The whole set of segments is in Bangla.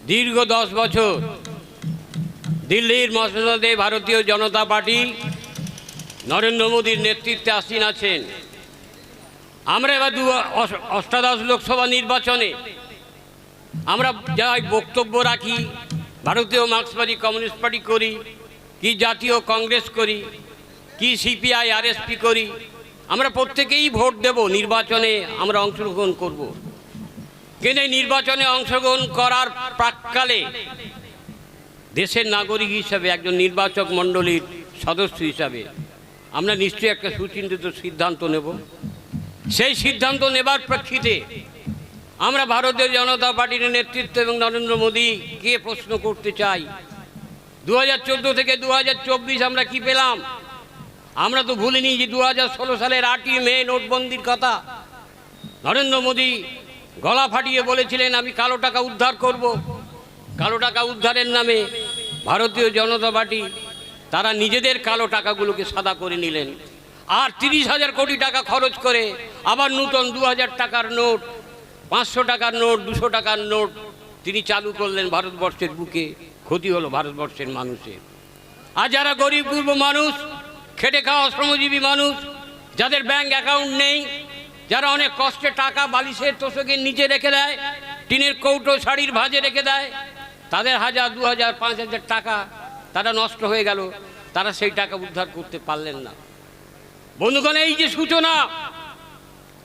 দীর্ঘ 10 বছর দিল্লির মসনদে ভারতীয় জনতা পার্টি নরেন্দ্র মোদীর নেতৃত্বে আসীন আছেন। আমরা এবার অষ্টাদশ লোকসভা নির্বাচনে আমরা যা বক্তব্য রাখি, ভারতীয় মার্ক্সবাদী কমিউনিস্ট পার্টি করি, কি জাতীয় কংগ্রেস করি, কি সিপিআই আরএসপি করি, আমরা প্রত্যেকেই ভোট দেব, নির্বাচনে আমরা অংশগ্রহণ করব। কিন্তু এই নির্বাচনে অংশগ্রহণ করার প্রাক্কালে দেশের নাগরিক হিসাবে, একজন নির্বাচক মণ্ডলীর সদস্য হিসাবে আমরা নিশ্চয়ই একটা সুচিন্তিত সিদ্ধান্ত নেব। সেই সিদ্ধান্ত নেবার প্রেক্ষিতে আমরা ভারতীয় জনতা পার্টির নেতৃত্ব এবং নরেন্দ্র মোদীকে প্রশ্ন করতে চাই, 2014 থেকে 2024 আমরা কি পেলাম? আমরা তো ভুলিনি যে 2016 সালের 8ই মে নোটবন্দির কথা। নরেন্দ্র মোদী গলা ফাটিয়ে বলেছিলেন আমি কালো টাকা উদ্ধার করব। কালো টাকা উদ্ধারের নামে ভারতীয় জনতা পার্টি তারা নিজেদের কালো টাকাগুলোকে সাদা করে নিলেন, আর 30,000 কোটি টাকা খরচ করে আবার নূতন 2,000 টাকার নোট, 500 টাকার নোট, 200 টাকার নোট তিনি চালু করলেন ভারতবর্ষের বুকে। ক্ষতি হলো ভারতবর্ষের মানুষের। আর যারা গরিব গুরব মানুষ, খেটে খাওয়া শ্রমজীবী মানুষ, যাদের ব্যাংক অ্যাকাউন্ট নেই, যারা অনেক কষ্টে টাকা বালিশের তোষকের নিচে রেখে দেয়, টিনের কৌটো শাড়ির ভাঁজে রেখে দেয়, তাদের 1,000, 2,000, 5,000 টাকা তারা নষ্ট হয়ে গেল, তারা সেই টাকা উদ্ধার করতে পারলেন না। বন্ধুগণ, এই যে সূচনা,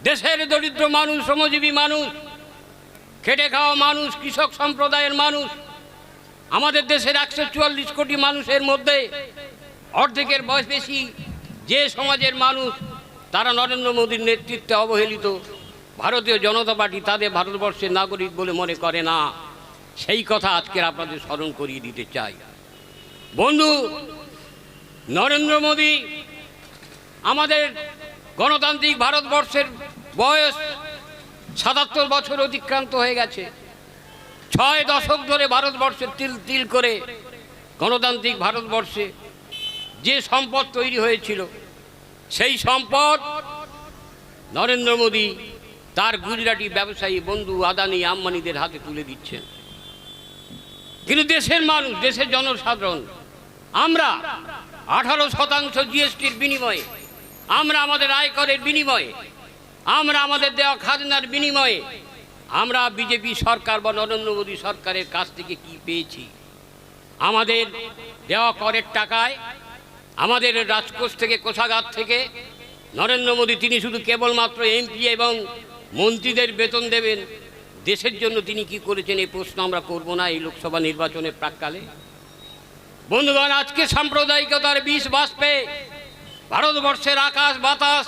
দেশের দরিদ্র মানুষ, শ্রমজীবী মানুষ, খেটে খাওয়া মানুষ, কৃষক সম্প্রদায়ের মানুষ, আমাদের দেশের 144 কোটি মানুষের মধ্যে অর্ধেকের বয়স বেশি যে সমাজের মানুষ, তারা নরেন্দ্র মোদীর নেতৃত্বে অবহেলিত। ভারতীয় জনতা পার্টি তাদের ভারতবর্ষের নাগরিক বলে মনে করে না। সেই কথা আজকের আপনাদের স্মরণ করিয়ে দিতে চাই। বন্ধু, নরেন্দ্র মোদী আমাদের গণতান্ত্রিক ভারতবর্ষের বয়স 77 বছর অতিক্রান্ত হয়ে গেছে। 6 দশক ধরে ভারতবর্ষের তিল তিল করে গণতান্ত্রিক ভারতবর্ষে যে সম্পদ তৈরি হয়েছিল, সেই সম্পদ নরেন্দ্র মোদী তার গুজরাটি ব্যবসায়ী বন্ধু আদানি আম্বানিদের হাতে তুলে দিচ্ছেন। কিন্তু দেশের মানুষ, দেশের জনসাধারণ, আমরা 18% জিএসটির বিনিময়ে, আমরা আমাদের আয়করের বিনিময়ে, আমরা আমাদের দেওয়া খাজনার বিনিময়ে আমরা বিজেপি সরকার বা নরেন্দ্র মোদী সরকারের কাছ থেকে কি পেয়েছি? আমাদের দেওয়া করের টাকায়, আমাদের রাজকোষ থেকে, কোষাগার থেকে নরেন্দ্র মোদী তিনি শুধু কেবলমাত্র এমপি এবং মন্ত্রীদের বেতন দেবেন। দেশের জন্য তিনি কি করেছেন এই প্রশ্ন আমরা করব না এই লোকসভা নির্বাচনের প্রাক্কালে? বন্ধুগণ, আজকে সাম্প্রদায়িকতার বিষ বাষ্পে ভারতবর্ষের আকাশ বাতাস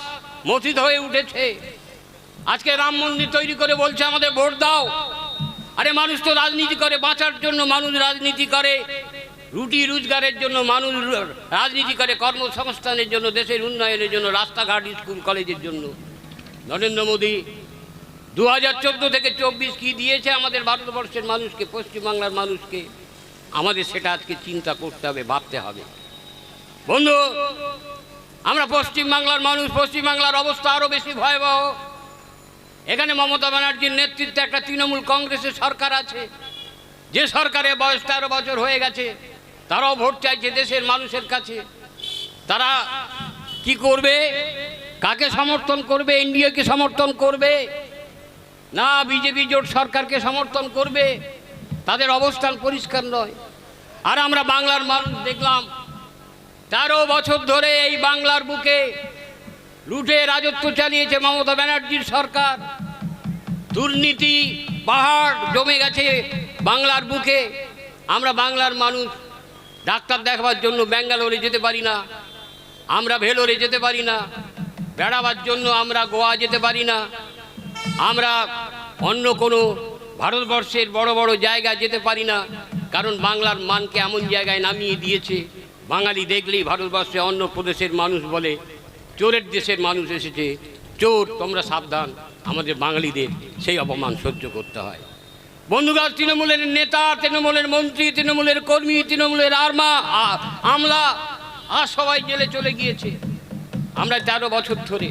মথিত হয়ে উঠেছে। আজকে রাম মন্দির তৈরি করে বলছে আমাদের ভোট দাও। আরে মানুষ তো রাজনীতি করে বাঁচার জন্য, মানুষ রাজনীতি করে রুটি রোজগারের জন্য, মানুষ রাজনীতি করে কর্মসংস্থানের জন্য, দেশের উন্নয়নের জন্য, রাস্তাঘাট, স্কুল কলেজের জন্য। নরেন্দ্র মোদী 2014 থেকে 24 কি দিয়েছে আমাদের ভারতবর্ষের মানুষকে, পশ্চিমবাংলার মানুষকে, আমাদের সেটা আজকে চিন্তা করতে হবে, ভাবতে হবে। বন্ধু, আমরা পশ্চিমবাংলার মানুষ, পশ্চিমবাংলার অবস্থা আরও বেশি ভয়াবহ। এখানে মমতা ব্যানার্জির নেতৃত্বে একটা তৃণমূল কংগ্রেসের সরকার আছে, যে সরকারের বয়স 13 বছর হয়ে গেছে। তারাও ভোট চাইছে দেশের মানুষের কাছে। তারা কি করবে? কাকে সমর্থন করবে? এনডিএকে সমর্থন করবে না বিজেপি জোট সরকারকে সমর্থন করবে? তাদের অবস্থান পরিষ্কার নয়। আর আমরা বাংলার মানুষ দেখলাম 13 বছর ধরে এই বাংলার বুকে লুটে রাজত্ব চালিয়েছে মমতা ব্যানার্জির সরকার। দুর্নীতি পাহাড় জমে গেছে বাংলার বুকে। আমরা বাংলার মানুষ ডাক্তার দেখাবার জন্য ব্যাঙ্গালোরে যেতে পারি না, আমরা ভেলোরে যেতে পারি না, বেড়াবার জন্য আমরা গোয়া যেতে পারি না, আমরা অন্য কোনো ভারতবর্ষের বড় বড় জায়গা যেতে পারি না। কারণ বাংলার মানকে এমন জায়গায় নামিয়ে দিয়েছে, বাঙালি দেখলেই ভারতবর্ষে অন্য প্রদেশের মানুষ বলে চোরের দেশের মানুষ এসেছে, চোর, তোমরা সাবধান। আমাদের বাঙালিদের সেই অপমান সহ্য করতে হয়। বন্ধুগণ, তৃণমূলের নেতা, তৃণমূলের মন্ত্রী, তৃণমূলের কর্মী, তৃণমূলের আমলা আর সবাই জেলে চলে গিয়েছে। আমরা 13 বছর ধরে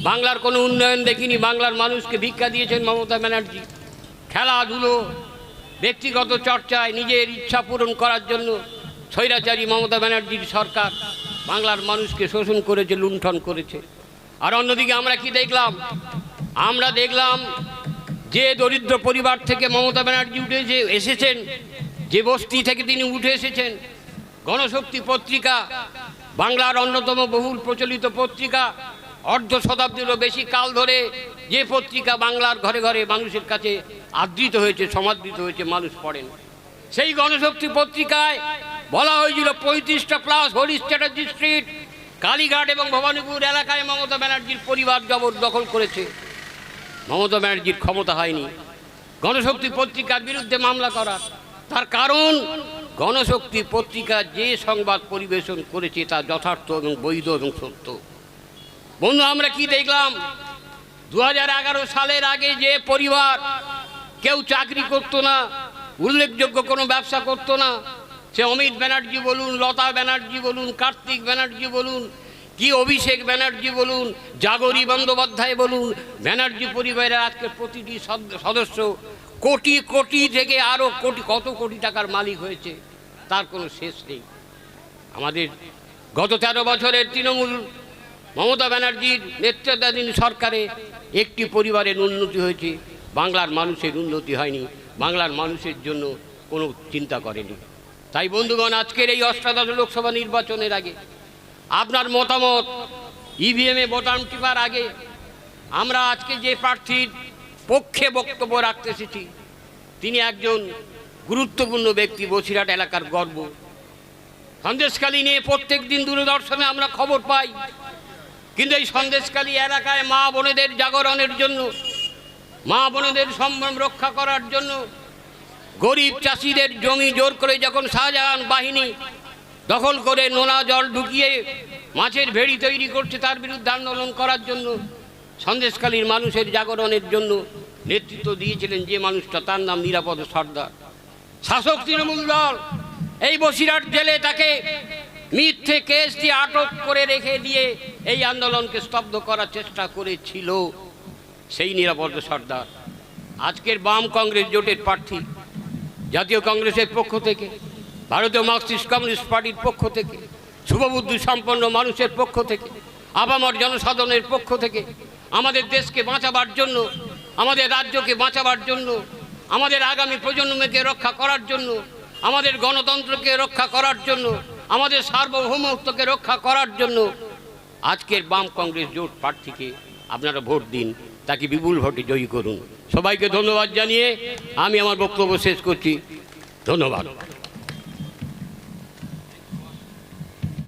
বাংলার কোনো উন্নয়ন দেখিনি। বাংলার মানুষকে ভিক্ষা দিয়েছেন মমতা ব্যানার্জি। খেলাধুলো, ব্যক্তিগত চর্চায় নিজের ইচ্ছা পূরণ করার জন্য স্বৈরাচারী মমতা ব্যানার্জির সরকার বাংলার মানুষকে শোষণ করেছে, লুণ্ঠন করেছে। আর অন্যদিকে আমরা কি দেখলাম? আমরা দেখলাম যে দরিদ্র পরিবার থেকে মমতা ব্যানার্জি এসেছেন, যে বস্তি থেকে তিনি উঠে এসেছেন, গণশক্তি পত্রিকা বাংলার অন্যতম বহুল প্রচলিত পত্রিকা, অর্ধ শতাব্দীরও বেশি কাল ধরে যে পত্রিকা বাংলার ঘরে ঘরে মানুষের কাছে আদৃত হয়েছে, সমাদৃত হয়েছে, মানুষ পড়েন। সেই গণশক্তি পত্রিকায় বলা হয়েছিল 35টা প্লাস হরিশ চ্যাটার্জি স্ট্রিট, কালীঘাট এবং ভবানীপুর এলাকায় মমতা ব্যানার্জির পরিবার জবরদখল করেছে। মমতা ব্যানার্জির ক্ষমতা হয়নি গণশক্তি পত্রিকার বিরুদ্ধে মামলা করার। তার কারণ গণশক্তি পত্রিকা যে সংবাদ পরিবেশন করেছে তা যথার্থ এবং বৈধ এবং সত্য। বন্ধু, আমরা কি দেখলাম? 2011 সালের আগে যে পরিবার কেউ চাকরি করতো না, উল্লেখযোগ্য কোনো ব্যবসা করতো না, সে অমিত ব্যানার্জি বলুন, লতা ব্যানার্জি বলুন, কার্তিক ব্যানার্জি বলুন, কি অভিষেক ব্যানার্জি বলুন, জাগরী বন্দ্যোপাধ্যায় বলুন, ব্যানার্জি পরিবারের আজকে প্রতিটি সদস্য কোটি কোটি থেকে আরও কত কোটি টাকার মালিক হয়েছে, তার কোনো শেষ নেই। আমাদের গত 13 বছরের তৃণমূল মমতা ব্যানার্জির নেতৃত্বাধীন সরকারে একটি পরিবারের উন্নতি হয়েছে, বাংলার মানুষের উন্নতি হয়নি, বাংলার মানুষের জন্য কোনো চিন্তা করেনি। তাই বন্ধুগণ, আজকের এই অষ্টাদশ লোকসভা নির্বাচনের আগে আপনার মতামত ইভিএমে বোতাম টিপার আগে আমরা আজকে যে প্রার্থীর পক্ষে বক্তব্য রাখতে এসেছি তিনি একজন গুরুত্বপূর্ণ ব্যক্তি, বসিরহাট এলাকার গর্ব। সন্দেশখালী নিয়ে প্রত্যেক দিন দূরদর্শনে আমরা খবর পাই, কিন্তু এই সন্দেশখালী এলাকায় মা বোনেদের জাগরণের জন্য, মা বোনেদের সম্ভ্রম রক্ষা করার জন্য, গরিব চাষিদের জমি জোর করে যখন শাহজাহান বাহিনী দখল করে নোনা জল ঢুকিয়ে মাছের ভেড়ি তৈরি করছে, তার বিরুদ্ধে আন্দোলন করার জন্য, সন্দেশখালীর মানুষের জাগরণের জন্য নেতৃত্ব দিয়েছিলেন যে মানুষটা, তার নাম নিরাপদ সর্দার। শাসক তৃণমূল দল এই বসিরহাট জেলে তাকে মিথ্যে কেস দিয়ে আটক করে রেখে দিয়ে এই আন্দোলনকে স্তব্ধ করার চেষ্টা করেছিল সেই নিরাপদ সর্দার। আজকের বাম কংগ্রেস জোটের প্রার্থী, জাতীয় কংগ্রেসের পক্ষ থেকে, ভারতীয় মার্কসিস্ট কমিউনিস্ট পার্টির পক্ষ থেকে, শুভবুদ্ধি সম্পন্ন মানুষের পক্ষ থেকে, আপামর জনসাধারণের পক্ষ থেকে আমাদের দেশকে বাঁচাবার জন্য, আমাদের রাজ্যকে বাঁচাবার জন্য, আমাদের আগামী প্রজন্মকে রক্ষা করার জন্য, আমাদের গণতন্ত্রকে রক্ষা করার জন্য, আমাদের সার্বভৌমত্বকে রক্ষা করার জন্য আজকের বাম কংগ্রেস জোট প্রার্থীকে আপনারা ভোট দিন, তাকে বিপুল ভোটে জয়ী করুন। সবাইকে ধন্যবাদ জানিয়ে আমি আমার বক্তব্য শেষ করছি। ধন্যবাদ।